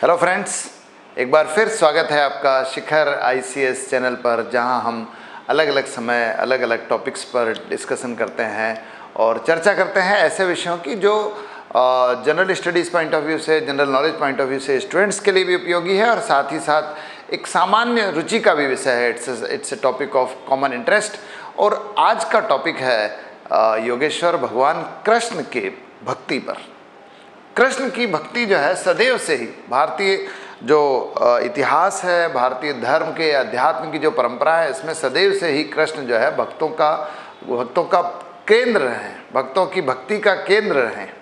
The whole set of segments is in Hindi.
हेलो फ्रेंड्स, एक बार फिर स्वागत है आपका शिखर आईसीएस चैनल पर, जहां हम अलग अलग समय अलग अलग टॉपिक्स पर डिस्कशन करते हैं और चर्चा करते हैं ऐसे विषयों की जो general studies point of view से, general knowledge point of view से स्टूडेंट्स के लिए भी उपयोगी है और साथ ही साथ एक सामान्य रुचि का भी विषय है। It's a topic of common interest. और आज का टॉपिक है योगेश्वर भगवान कृष्ण के भक्ति पर। कृष्ण की भक्ति जो है सदैव से ही भारतीय जो इतिहास है, भारतीय धर्म के अध्यात्म की जो परंपरा है, इसमें सदैव से ही कृष्ण जो है भक्तों का केंद्र रहे हैं, भक्तों की भक्ति का केंद्र रहे हैं।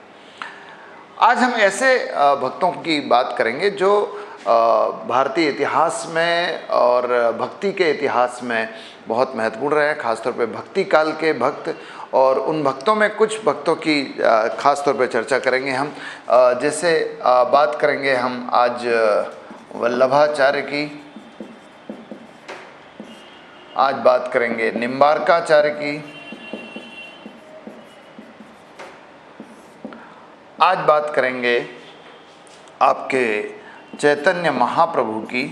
आज हम ऐसे भक्तों की बात करेंगे जो भारतीय इतिहास में और भक्ति के इतिहास में बहुत महत्वपूर्ण रहे, खासतौर पे भक्ति काल के भक्त। और उन भक्तों में कुछ भक्तों की खास तौर पे चर्चा करेंगे हम। जैसे बात करेंगे हम आज वल्लभाचार्य की, आज बात करेंगे निम्बार्काचार्य की, आज बात करेंगे आपके चैतन्य महाप्रभु की,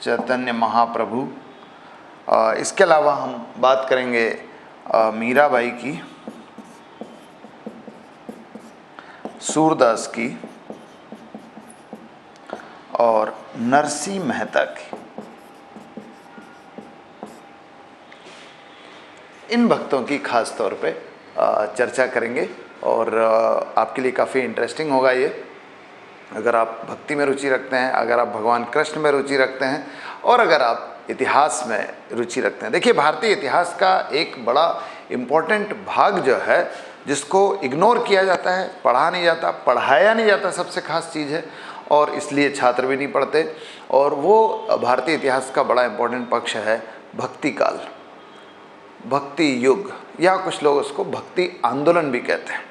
चैतन्य महाप्रभु। इसके अलावा हम बात करेंगे मीराबाई की, सूरदास की और नरसिंह मेहता की। इन भक्तों की खास तौर पे चर्चा करेंगे और आपके लिए काफ़ी इंटरेस्टिंग होगा ये। अगर आप भक्ति में रुचि रखते हैं, अगर आप भगवान कृष्ण में रुचि रखते हैं और अगर आप इतिहास में रुचि रखते हैं। देखिए, भारतीय इतिहास का एक बड़ा इम्पोर्टेंट भाग जो है जिसको इग्नोर किया जाता है, पढ़ा नहीं जाता, पढ़ाया नहीं जाता, सबसे खास चीज़ है और इसलिए छात्र भी नहीं पढ़ते। और वो भारतीय इतिहास का बड़ा इम्पोर्टेंट पक्ष है भक्ति काल, भक्ति युग, या कुछ लोग उसको भक्ति आंदोलन भी कहते हैं।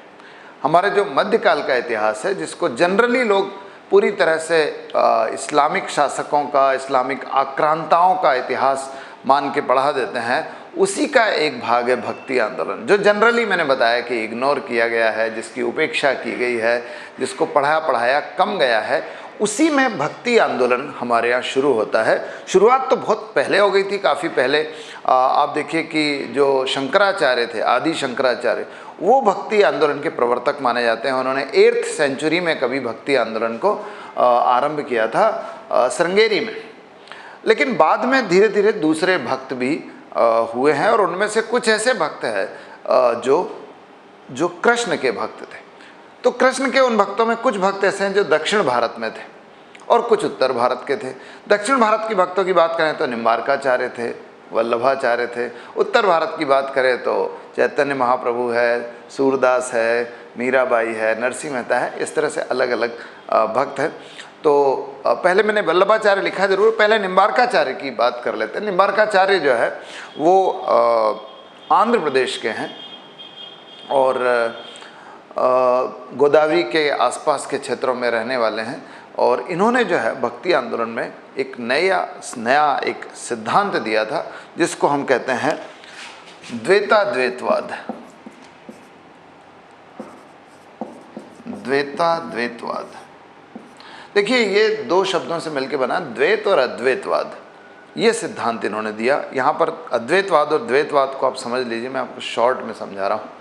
हमारे जो मध्यकाल का इतिहास है, जिसको जनरली लोग पूरी तरह से इस्लामिक शासकों का, इस्लामिक आक्रांताओं का इतिहास मान के पढ़ा देते हैं, उसी का एक भाग है भक्ति आंदोलन, जो जनरली मैंने बताया कि इग्नोर किया गया है, जिसकी उपेक्षा की गई है, जिसको पढ़ाया कम गया है। उसी में भक्ति आंदोलन हमारे यहाँ शुरू होता है। शुरुआत तो बहुत पहले हो गई थी, काफ़ी पहले। आप देखिए कि जो शंकराचार्य थे, आदि शंकराचार्य, वो भक्ति आंदोलन के प्रवर्तक माने जाते हैं। उन्होंने 8th सेंचुरी में कभी भक्ति आंदोलन को आरंभ किया था श्रृंगेरी में। लेकिन बाद में धीरे धीरे दूसरे भक्त भी हुए हैं और उनमें से कुछ ऐसे भक्त हैं जो कृष्ण के भक्त थे। तो कृष्ण के उन भक्तों में कुछ भक्त ऐसे हैं जो दक्षिण भारत में थे और कुछ उत्तर भारत के थे। दक्षिण भारत की भक्तों की बात करें तो निम्बार्काचार्य थे, वल्लभाचार्य थे। उत्तर भारत की बात करें तो चैतन्य महाप्रभु है, सूरदास है, मीराबाई है, नरसिंह मेहता है। इस तरह से अलग अलग भक्त हैं। तो पहले मैंने वल्लभाचार्य लिखा जरूर, पहले निम्बार्काचार्य की बात कर लेते हैं। निम्बार्काचार्य जो है वो आंध्र प्रदेश के हैं और गोदावरी के आसपास के क्षेत्रों में रहने वाले हैं। और इन्होंने जो है भक्ति आंदोलन में एक नया एक सिद्धांत दिया था, जिसको हम कहते हैं द्वैतवाद। देखिए, ये दो शब्दों से मिलकर बना, द्वैत और अद्वैतवाद। ये सिद्धांत इन्होंने दिया। यहाँ पर अद्वैतवाद और द्वैतवाद को आप समझ लीजिए, मैं आपको शॉर्ट में समझा रहा हूँ।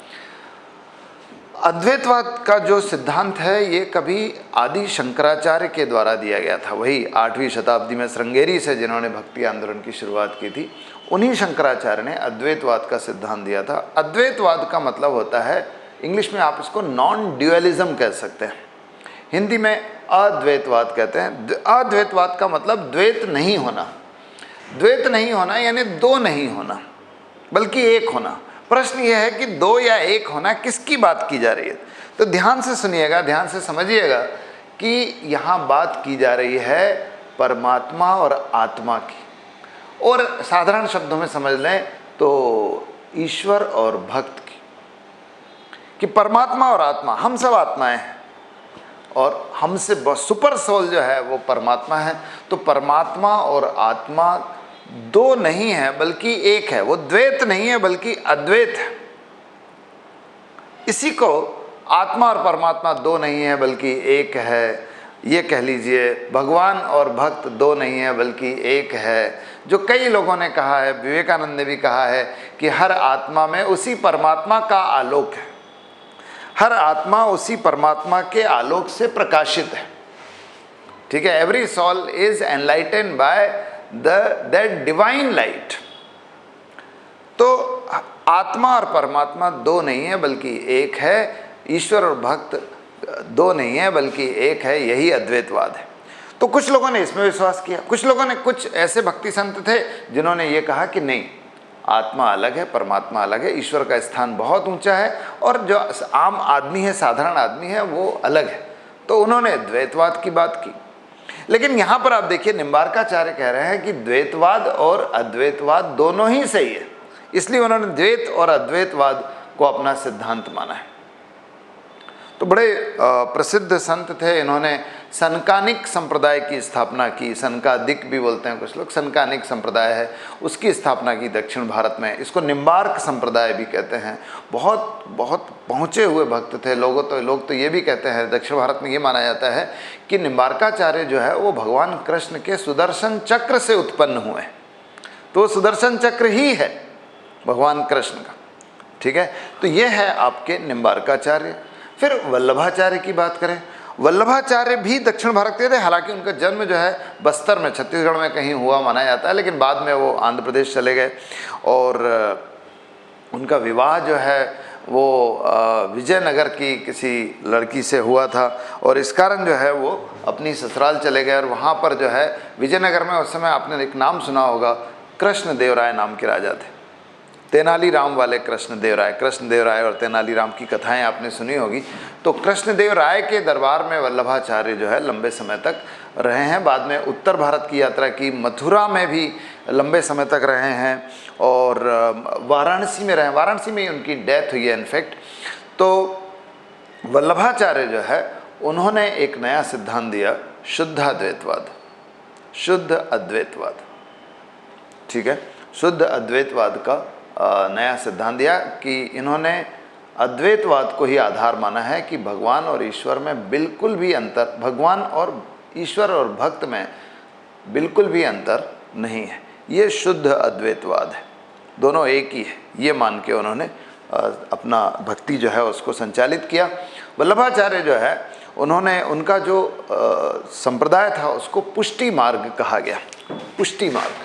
अद्वैतवाद का जो सिद्धांत है, ये कभी आदि शंकराचार्य के द्वारा दिया गया था। वही 8वीं शताब्दी में श्रृंगेरी से जिन्होंने भक्ति आंदोलन की शुरुआत की थी, उन्हीं शंकराचार्य ने अद्वैतवाद का सिद्धांत दिया था। अद्वैतवाद का मतलब होता है, इंग्लिश में आप इसको नॉन ड्यूअलिज्म कह सकते हैं, हिंदी में अद्वैतवाद कहते हैं। अद्वैतवाद का मतलब द्वैत नहीं होना। द्वैत नहीं होना यानी दो नहीं होना, बल्कि एक होना। प्रश्न यह है कि दो या एक होना, किसकी बात की जा रही है? तो ध्यान से सुनिएगा, ध्यान से समझिएगा कि यहाँ बात की जा रही है परमात्मा और आत्मा की। और साधारण शब्दों में समझ लें तो ईश्वर और भक्त की, कि परमात्मा और आत्मा, हम सब आत्माएं हैं और हमसे सुपर सोल जो है वो परमात्मा है। तो परमात्मा और आत्मा दो नहीं है बल्कि एक है। वो द्वैत नहीं है बल्कि अद्वैत है। इसी को आत्मा और परमात्मा दो नहीं है बल्कि एक है, ये कह लीजिए भगवान और भक्त दो नहीं है बल्कि एक है, जो कई लोगों ने कहा है, विवेकानंद ने भी कहा है कि हर आत्मा में उसी परमात्मा का आलोक है, हर आत्मा उसी परमात्मा के आलोक से प्रकाशित है। ठीक है, every soul is enlightened by that divine light. तो आत्मा और परमात्मा दो नहीं है बल्कि एक है, ईश्वर और भक्त दो नहीं है बल्कि एक है, यही अद्वैतवाद है। तो कुछ लोगों ने इसमें विश्वास किया, कुछ लोगों ने, कुछ ऐसे भक्ति संत थे जिन्होंने ये कहा कि नहीं, आत्मा अलग है, परमात्मा अलग है, ईश्वर का स्थान बहुत ऊंचा है और जो आम आदमी है, साधारण आदमी है, वो अलग है। तो उन्होंने द्वैतवाद की बात की। लेकिन यहाँ पर आप देखिए निम्बार्काचार्य कह रहे हैं कि द्वैतवाद और अद्वैतवाद दोनों ही सही है, इसलिए उन्होंने द्वैत और अद्वैतवाद को अपना सिद्धांत माना है। तो बड़े प्रसिद्ध संत थे, इन्होंने सनकानिक संप्रदाय की स्थापना की, सनकादिक भी बोलते हैं कुछ लोग, सनकानिक संप्रदाय है, उसकी स्थापना की दक्षिण भारत में। इसको निम्बार्क संप्रदाय भी कहते हैं। बहुत बहुत पहुँचे हुए भक्त थे। लोग तो ये भी कहते हैं, दक्षिण भारत में ये माना जाता है कि निम्बार्काचार्य जो है वो भगवान कृष्ण के सुदर्शन चक्र से उत्पन्न हुए। तो सुदर्शन चक्र ही है भगवान कृष्ण का। ठीक है, तो ये है आपके निम्बार्काचार्य। फिर वल्लभाचार्य की बात करें, वल्लभाचार्य भी दक्षिण भारत के थे। हालांकि उनका जन्म जो है बस्तर में, छत्तीसगढ़ में कहीं हुआ माना जाता है, लेकिन बाद में वो आंध्र प्रदेश चले गए और उनका विवाह जो है वो विजयनगर की किसी लड़की से हुआ था और इस कारण जो है वो अपनी ससुराल चले गए। और वहाँ पर जो है विजयनगर में उस समय आपने एक नाम सुना होगा, कृष्णदेव राय नाम के राजा थे, तेनालीराम वाले कृष्णदेव राय और तेनालीराम की कथाएं आपने सुनी होगी। तो कृष्णदेव राय के दरबार में वल्लभाचार्य जो है लंबे समय तक रहे हैं। बाद में उत्तर भारत की यात्रा की, मथुरा में भी लंबे समय तक रहे हैं और वाराणसी में रहे, वाराणसी में ही उनकी डेथ हुई है इनफैक्ट। तो वल्लभाचार्य जो है उन्होंने एक नया सिद्धांत दिया, शुद्ध अद्वैतवाद, शुद्ध अद्वैतवाद। ठीक है, शुद्ध अद्वैतवाद का नया सिद्धांत दिया कि इन्होंने अद्वैतवाद को ही आधार माना है कि भगवान और ईश्वर में बिल्कुल भी अंतर, भगवान और ईश्वर और भक्त में बिल्कुल भी अंतर नहीं है, ये शुद्ध अद्वैतवाद है, दोनों एक ही है, ये मान के उन्होंने अपना भक्ति जो है उसको संचालित किया। वल्लभाचार्य जो है उन्होंने, उनका जो संप्रदाय था उसको पुष्टि मार्ग कहा गया। पुष्टि मार्ग,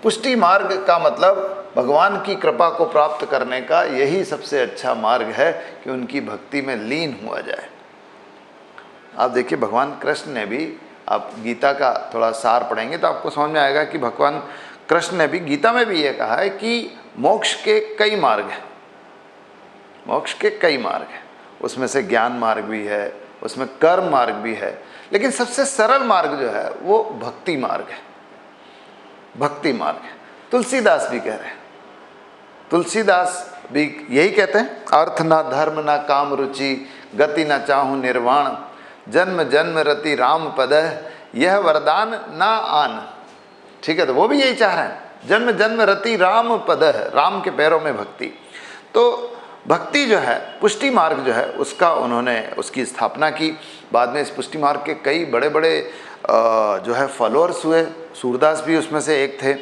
पुष्टि मार्ग का मतलब भगवान की कृपा को प्राप्त करने का यही सबसे अच्छा मार्ग है कि उनकी भक्ति में लीन हुआ जाए। आप देखिए भगवान कृष्ण ने भी, आप गीता का थोड़ा सार पढ़ेंगे तो आपको समझ में आएगा कि भगवान कृष्ण ने भी गीता में भी ये कहा है कि मोक्ष के कई मार्ग हैं, मोक्ष के कई मार्ग हैं, उसमें से ज्ञान मार्ग भी है, उसमें कर्म मार्ग भी है, लेकिन सबसे सरल मार्ग जो है वो भक्ति मार्ग है, भक्ति मार्ग है। तुलसीदास भी कह रहे हैं, तुलसीदास भी यही कहते हैं, अर्थ ना धर्म ना काम रुचि, गति ना चाहूँ निर्वाण, जन्म जन्म रति राम पद, यह वरदान ना आन। ठीक है, तो वो भी यही चाह रहे हैं, जन्म जन्म रति राम पद, राम के पैरों में भक्ति। तो भक्ति जो है, पुष्टि मार्ग जो है उसका उन्होंने, उसकी स्थापना की। बाद में इस पुष्टि मार्ग के कई बड़े बड़े जो है फॉलोअर्स हुए, सूरदास भी उसमें से एक थे।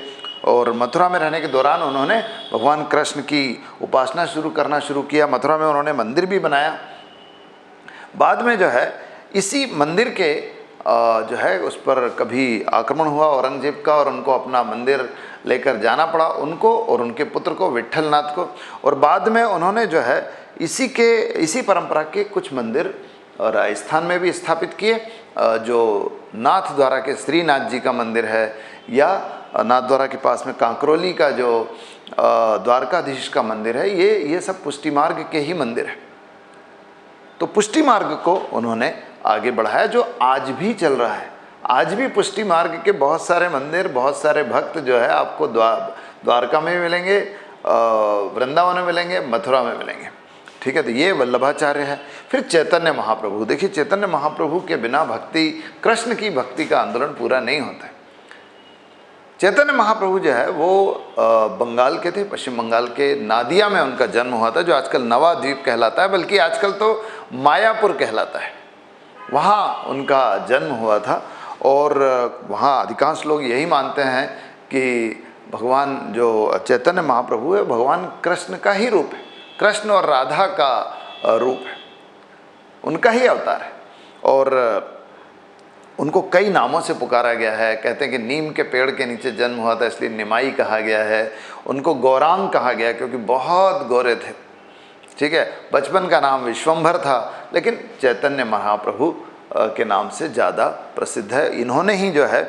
और मथुरा में रहने के दौरान उन्होंने भगवान कृष्ण की उपासना करना शुरू किया। मथुरा में उन्होंने मंदिर भी बनाया। बाद में जो है इसी मंदिर के जो है उस पर कभी आक्रमण हुआ औरंगजेब का और उनको अपना मंदिर लेकर जाना पड़ा उनको और उनके पुत्र को, विट्ठलनाथ को। और बाद में उन्होंने जो है इसी परंपरा के कुछ मंदिर राजस्थान में भी स्थापित किए। जो नाथ द्वारा के श्रीनाथ जी का मंदिर है, या नाथ द्वारा के पास में कांकरोली का जो द्वारकाधीश का मंदिर है, ये सब पुष्टि मार्ग के ही मंदिर है। तो पुष्टि मार्ग को उन्होंने आगे बढ़ाया, जो आज भी चल रहा है। आज भी पुष्टि मार्ग के बहुत सारे मंदिर, बहुत सारे भक्त जो है आपको द्वारका में मिलेंगे, वृंदावन में मिलेंगे, मथुरा में मिलेंगे। ठीक है, तो ये वल्लभाचार्य है। फिर चैतन्य महाप्रभु, देखिए चैतन्य महाप्रभु के बिना भक्ति, कृष्ण की भक्ति का आंदोलन पूरा नहीं होता है। चैतन्य महाप्रभु जो है वो बंगाल के थे, पश्चिम बंगाल के नादिया में उनका जन्म हुआ था, जो आजकल नवाद्वीप कहलाता है, बल्कि आजकल तो मायापुर कहलाता है। वहाँ उनका जन्म हुआ था और वहाँ अधिकांश लोग यही मानते हैं कि भगवान जो चैतन्य महाप्रभु है भगवान कृष्ण का ही रूप है, कृष्ण और राधा का रूप है, उनका ही अवतार है। और उनको कई नामों से पुकारा गया है। कहते हैं कि नीम के पेड़ के नीचे जन्म हुआ था इसलिए निमाई कहा गया है। उनको गौरांग कहा गया क्योंकि बहुत गोरे थे, ठीक है। बचपन का नाम विश्वंभर था, लेकिन चैतन्य महाप्रभु के नाम से ज़्यादा प्रसिद्ध है। इन्होंने ही जो है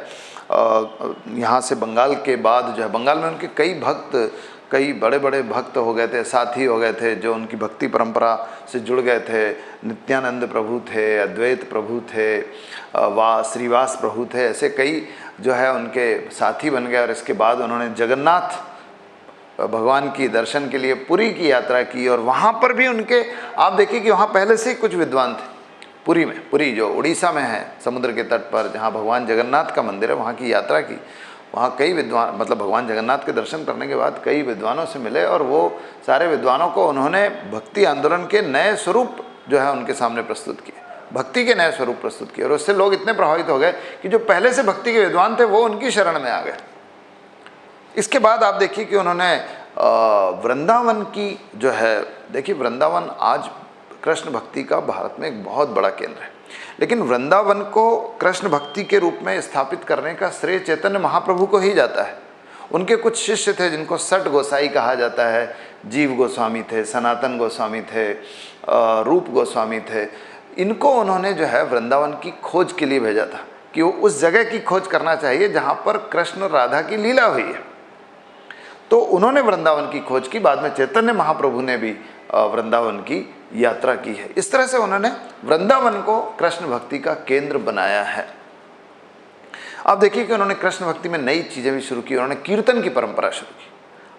यहाँ से बंगाल के बाद जो है, बंगाल में उनके कई भक्त, कई बड़े बड़े भक्त हो गए थे, साथी हो गए थे जो उनकी भक्ति परंपरा से जुड़ गए थे। नित्यानंद प्रभु थे, अद्वैत प्रभु थे, श्रीवास प्रभु थे, ऐसे कई जो है उनके साथी बन गए। और इसके बाद उन्होंने जगन्नाथ भगवान की दर्शन के लिए पुरी की यात्रा की और वहाँ पर भी उनके, आप देखिए कि वहाँ पहले से ही कुछ विद्वान थे। पुरी में, पुरी जो उड़ीसा में है समुद्र के तट पर, जहाँ भगवान जगन्नाथ का मंदिर है, वहाँ की यात्रा की। वहाँ कई विद्वान, मतलब भगवान जगन्नाथ के दर्शन करने के बाद कई विद्वानों से मिले और वो सारे विद्वानों को उन्होंने भक्ति आंदोलन के नए स्वरूप जो है उनके सामने प्रस्तुत किए, भक्ति के नए स्वरूप प्रस्तुत किए। और उससे लोग इतने प्रभावित हो गए कि जो पहले से भक्ति के विद्वान थे वो उनकी शरण में आ गए। इसके बाद आप देखिए कि उन्होंने वृंदावन की जो है, देखिए वृंदावन आज कृष्ण भक्ति का भारत में एक बहुत बड़ा केंद्र है, लेकिन वृंदावन को कृष्ण भक्ति के रूप में स्थापित करने का श्रेय चैतन्य महाप्रभु को ही जाता है। उनके कुछ शिष्य थे जिनको सठ गोसाई कहा जाता है, जीव गोस्वामी थे, सनातन गोस्वामी थे, रूप गोस्वामी थे। इनको उन्होंने जो है वृंदावन की खोज के लिए भेजा था कि वो उस जगह की खोज करना चाहिए जहाँ पर कृष्ण राधा की लीला हुई है। तो उन्होंने वृंदावन की खोज की। बाद में चैतन्य महाप्रभु ने भी वृंदावन की यात्रा की है। इस तरह से उन्होंने वृंदावन को कृष्ण भक्ति का केंद्र बनाया है। आप देखिए कि उन्होंने कृष्ण भक्ति में नई चीज़ें भी शुरू की। उन्होंने कीर्तन की परंपरा शुरू की।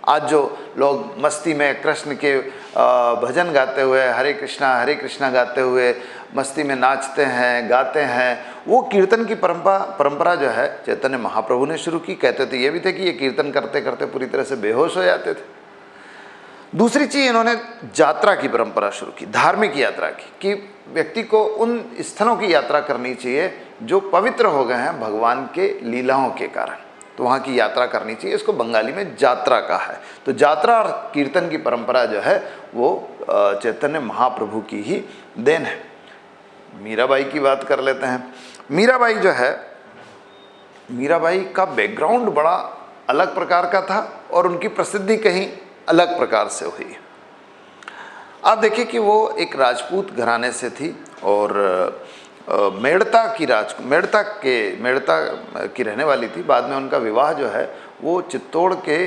आज जो लोग मस्ती में कृष्ण के भजन गाते हुए, हरे कृष्णा गाते हुए मस्ती में नाचते हैं, गाते हैं, वो कीर्तन की परंपरा जो है चैतन्य महाप्रभु ने शुरू की। कहते थे ये भी थे कि ये कीर्तन करते करते पूरी तरह से बेहोश हो जाते थे। दूसरी चीज़, इन्होंने यात्रा की परंपरा शुरू की, धार्मिक यात्रा की, कि व्यक्ति को उन स्थलों की यात्रा करनी चाहिए जो पवित्र हो गए हैं भगवान के लीलाओं के कारण, तो वहाँ की यात्रा करनी चाहिए। इसको बंगाली में जात्रा कहा है। तो जात्रा और कीर्तन की परंपरा जो है वो चैतन्य महाप्रभु की ही देन है। मीराबाई की बात कर लेते हैं। मीराबाई जो है, मीराबाई का बैकग्राउंड बड़ा अलग प्रकार का था और उनकी प्रसिद्धि कहीं अलग प्रकार से हुई। आप देखिए कि वो एक राजपूत घराने से थी और मेड़ता की रहने वाली थी। बाद में उनका विवाह जो है वो चित्तौड़ के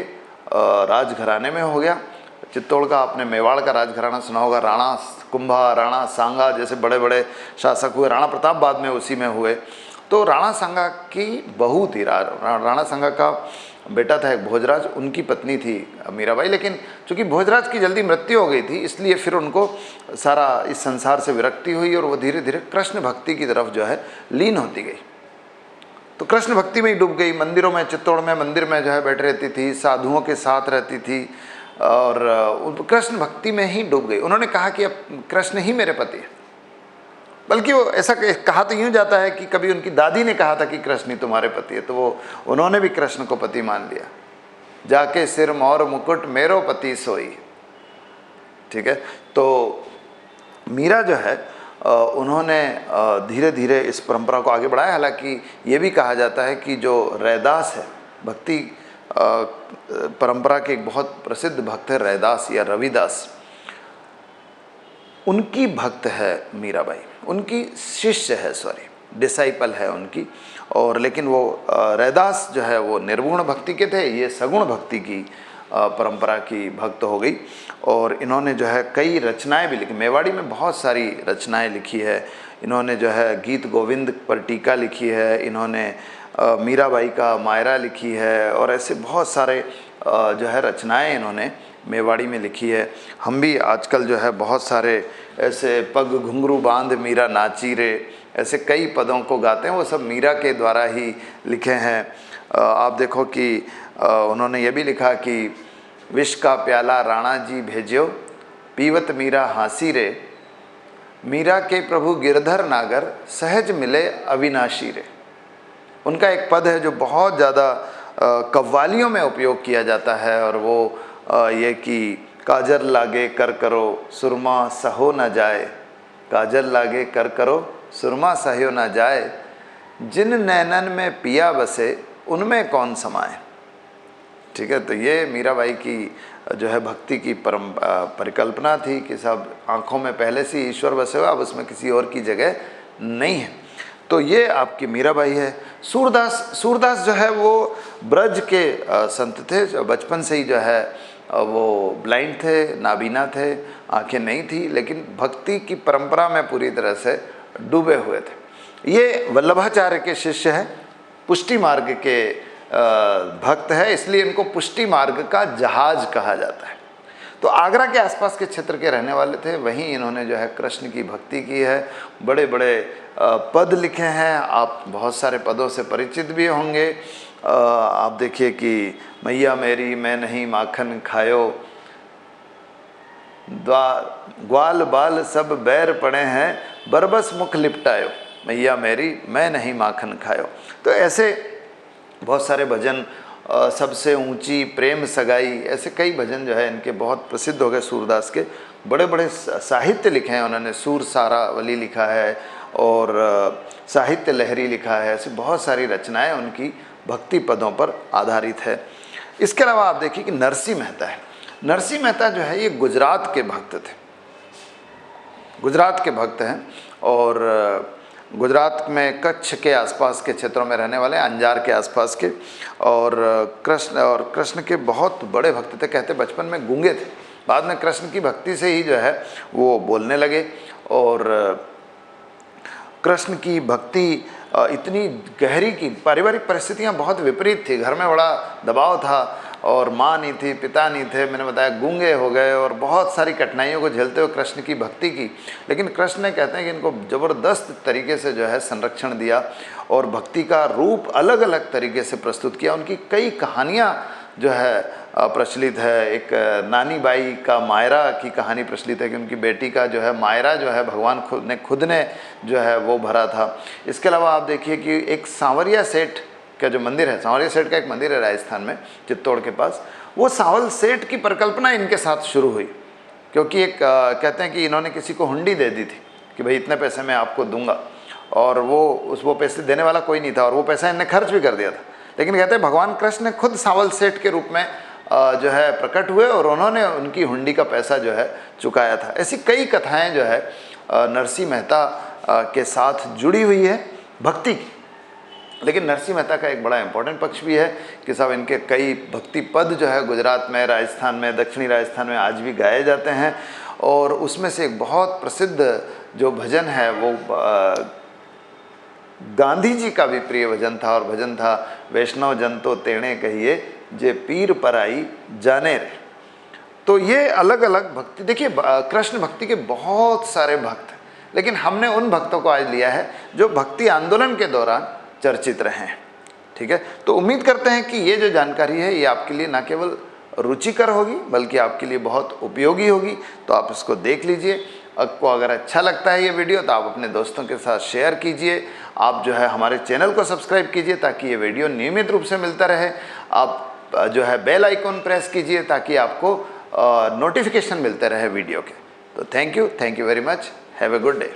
राजघराने में हो गया। चित्तौड़ का आपने मेवाड़ का राजघराना सुना होगा, राणा कुंभा, राणा सांगा जैसे बड़े बड़े शासक हुए। राणा प्रताप बाद में उसी में हुए। तो राणा सांगा की बहू थी, राणा सांगा का बेटा था एक भोजराज, उनकी पत्नी थी मीराबाई। लेकिन चूंकि भोजराज की जल्दी मृत्यु हो गई थी, इसलिए फिर उनको सारा इस संसार से विरक्ति हुई और वो धीरे धीरे कृष्ण भक्ति की तरफ जो है लीन होती गई। तो कृष्ण भक्ति में ही डूब गई। मंदिरों में, चित्तौड़ में मंदिर में जो है बैठ रहती थी, साधुओं के साथ रहती थी और कृष्ण भक्ति में ही डूब गई। उन्होंने कहा कि अब कृष्ण ही मेरे पति है। बल्कि वो ऐसा कहा तो यूँ जाता है कि कभी उनकी दादी ने कहा था कि कृष्ण ही तुम्हारे पति है, तो वो उन्होंने भी कृष्ण को पति मान लिया। जाके सिर मोर मुकुट मेरो पति सोई, ठीक है। तो मीरा जो है उन्होंने धीरे धीरे इस परंपरा को आगे बढ़ाया। हालांकि ये भी कहा जाता है कि जो रैदास है, भक्ति परंपरा के एक बहुत प्रसिद्ध भक्त है रैदास या रविदास, उनकी भक्त है मीराबाई, उनकी शिष्य है, डिसाइपल है उनकी। और लेकिन वो रैदास जो है वो निर्गुण भक्ति के थे, ये सगुण भक्ति की परंपरा की भक्त हो गई। और इन्होंने जो है कई रचनाएं भी लिखी, मेवाड़ी में बहुत सारी रचनाएं लिखी है। इन्होंने जो है गीत गोविंद पर टीका लिखी है, इन्होंने मीराबाई का मायरा लिखी है और ऐसे बहुत सारे जो है रचनाएं इन्होंने मेवाड़ी में लिखी है। हम भी आजकल जो है बहुत सारे ऐसे पग घुंघरू बांध मीरा नाची रे, ऐसे कई पदों को गाते हैं, वो सब मीरा के द्वारा ही लिखे हैं। आप देखो कि उन्होंने ये भी लिखा कि विष का प्याला राणा जी भेज्यो, पीवत मीरा हाँसी रे, मीरा के प्रभु गिरधर नागर, सहज मिले अविनाशी रे। उनका एक पद है जो बहुत ज़्यादा कव्वालियों में उपयोग किया जाता है, और वो ये कि काजर लागे कर करो सुरमा सहो न जाए, काजल लागे कर करो सुरमा सहो न जाए, जिन नैनन में पिया बसे उनमें कौन समाए। ठीक है, तो ये मीराबाई की जो है भक्ति की परिकल्पना थी कि सब आँखों में पहले से ईश्वर बसे हुए, अब उसमें किसी और की जगह नहीं है। तो ये आपकी मीराबाई है। सूरदास जो है वो ब्रज के संत थे, जो बचपन से ही जो है वो ब्लाइंड थे, नाबीना थे, आंखें नहीं थी, लेकिन भक्ति की परंपरा में पूरी तरह से डूबे हुए थे। ये वल्लभाचार्य के शिष्य हैं, पुष्टि मार्ग के भक्त है, इसलिए इनको पुष्टि मार्ग का जहाज कहा जाता है। तो आगरा के आसपास के क्षेत्र के रहने वाले थे, वहीं इन्होंने जो है कृष्ण की भक्ति की है। बड़े बड़े पद लिखे हैं, आप बहुत सारे पदों से परिचित भी होंगे। आप देखिए कि मैया मेरी मैं नहीं माखन खायो, ग्वाल बाल सब बैर पड़े हैं, बरबस मुख लिपटायो, मैया मेरी मैं नहीं माखन खायो। तो ऐसे बहुत सारे भजन, सबसे ऊंची प्रेम सगाई, ऐसे कई भजन जो है इनके बहुत प्रसिद्ध हो गए। सूरदास के बड़े बड़े साहित्य लिखे हैं उन्होंने, सूर सारावली लिखा है और साहित्य लहरी लिखा है। ऐसी बहुत सारी रचनाएं उनकी भक्ति पदों पर आधारित है। इसके अलावा आप देखिए कि नरसिंह मेहता है। नरसिंह मेहता जो है ये गुजरात के भक्त थे, गुजरात के भक्त हैं, और गुजरात में कच्छ के आसपास के क्षेत्रों में रहने वाले, अंजार के आसपास के, और कृष्ण के बहुत बड़े भक्त थे। कहते बचपन में गूंगे थे, बाद में कृष्ण की भक्ति से ही जो है वो बोलने लगे। और कृष्ण की भक्ति इतनी गहरी की, पारिवारिक परिस्थितियां बहुत विपरीत थी, घर में बड़ा दबाव था, और माँ नहीं थी, पिता नहीं थे, मैंने बताया गूंगे हो गए, और बहुत सारी कठिनाइयों को झेलते हुए कृष्ण की भक्ति की। लेकिन कृष्ण ने कहते हैं कि इनको ज़बरदस्त तरीके से जो है संरक्षण दिया, और भक्ति का रूप अलग अलग तरीके से प्रस्तुत किया। उनकी कई कहानियाँ जो है प्रचलित है। एक नानी बाई का मायरा की कहानी प्रचलित है कि उनकी बेटी का जो है मायरा जो है भगवान खुद ने जो है वो भरा था। इसके अलावा आप देखिए कि एक सांवरिया सेठ का जो मंदिर है, सांवरिया सेठ का एक मंदिर है राजस्थान में, चित्तौड़ के पास, वो सांवल सेठ की परिकल्पना इनके साथ शुरू हुई, क्योंकि एक कहते हैं कि इन्होंने किसी को हुंडी दे दी थी कि भाई इतने पैसे मैं आपको दूंगा, और वो पैसे देने वाला कोई नहीं था, और वो पैसा इन्हें खर्च भी कर दिया था। लेकिन कहते हैं भगवान कृष्ण ने खुद सांवल सेठ के रूप में जो है प्रकट हुए, और उन्होंने उनकी हुंडी का पैसा जो है चुकाया था। ऐसी कई कथाएं जो है नरसिंह मेहता के साथ जुड़ी हुई है भक्ति की। लेकिन नरसिंह मेहता का एक बड़ा इंपॉर्टेंट पक्ष भी है कि साहब इनके कई भक्ति पद जो है गुजरात में, राजस्थान में, दक्षिणी राजस्थान में आज भी गाए जाते हैं। और उसमें से एक बहुत प्रसिद्ध जो भजन है वो गांधी जी का भी प्रिय भजन था, और भजन था वैष्णव जन तो तेणे कहिए, जे पीर पराई जाने रे। तो ये अलग अलग भक्ति, देखिए कृष्ण भक्ति के बहुत सारे भक्त हैं, लेकिन हमने उन भक्तों को आज लिया है जो भक्ति आंदोलन के दौरान चर्चित रहे हैं। ठीक है, तो उम्मीद करते हैं कि ये जो जानकारी है ये आपके लिए न केवल रुचिकर होगी बल्कि आपके लिए बहुत उपयोगी होगी। तो आप इसको देख लीजिए। आपको अगर अच्छा लगता है ये वीडियो तो आप अपने दोस्तों के साथ शेयर कीजिए। आप जो है हमारे चैनल को सब्सक्राइब कीजिए ताकि ये वीडियो नियमित रूप से मिलता रहे। आप जो है बेल आइकॉन प्रेस कीजिए ताकि आपको नोटिफिकेशन मिलते रहे वीडियो के। तो thank you very much, have a good day.